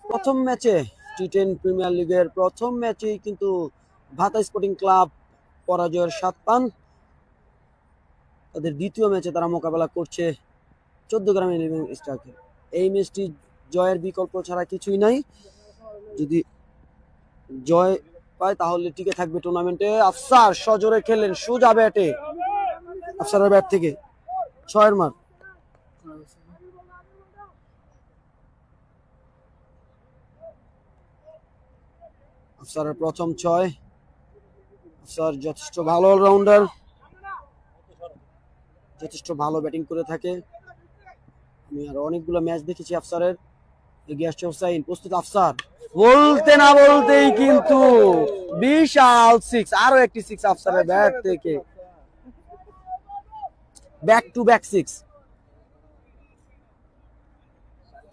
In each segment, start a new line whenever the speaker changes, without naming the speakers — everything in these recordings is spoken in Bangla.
প্রথম ম্যাচে টি10 প্রিমিয়ার লিগের প্রথম ম্যাচেই কিন্তু ভাতা স্পোর্টিং ক্লাব পরাজয়ের স্বাদ পান। তাদের দ্বিতীয় ম্যাচে তারা মোকাবেলা করছে 14 গ্রাম 11 স্টারকে। এই ম্যাচটি জয়ের বিকল্প ছাড়া কিছুই নাই। যদি জয় পায় তাহলে টিকে থাকবে টুর্নামেন্টে। আফসার সজোরে খেলেন, সোজা ব্যাটে, আফসারের ব্যাট থেকে 6 মার। আফসারের প্রথম 6। আফসার যথেষ্ট ভালো অলরাউন্ডার, যথেষ্ট ভালো ব্যাটিং করে থাকে। আমি আর অনেকগুলো ম্যাচ দেখেছি আফসারের। এগিয়ে আসছে হোসাইন, প্রস্তুত আফসার, বলতে না বলতেই কিন্তু বিশাল 6, আরো একটি 6 আফসারের ব্যাট থেকে। Back to back 6।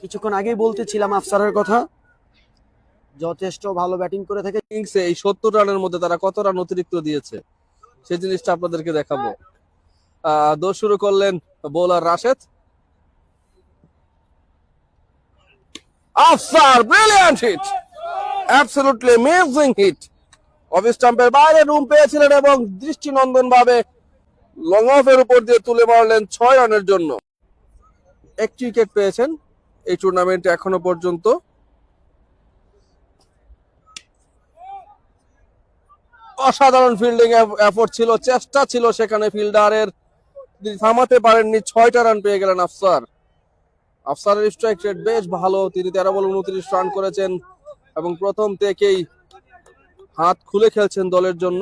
কিছুক্ষণ আগেই বলতেছিলাম আফসারের কথা, যথেষ্ট ভালো ব্যাটিং করে থাকে।
ইনিংসে এই 70 রানের মধ্যে তারা কত রান অতিরিক্ত দিয়েছে সেই জিনিসটা আপনাদেরকে দেখাবো। দৌড় শুরু করলেন bowler Rashed. Afsar brilliant hit, absolutely amazing hit. Off স্টাম্পের বাইরে রুম পেয়েছিলেন এবং দৃষ্টিনন্দন ভাবে লং অফের উপর দিয়ে তুলে মারলেন 6 রানের জন্য। একটি উইকেট পেয়েছেন এই টুর্নামেন্টে এখনো পর্যন্ত। অসাধারণ ফিল্ডিং এফোর্ট ছিল, চেষ্টা ছিল সেখানে ফিল্ডারের, থামাতে পারেননি। 6টা রান পেয়ে গেলেন আফসার। আফসারের স্ট্রাইক রেট বেশ ভালো, তিনি 13 বলে 29 রান করেছেন এবং প্রথম থেকেই হাত খুলে খেলছেন দলের জন্য।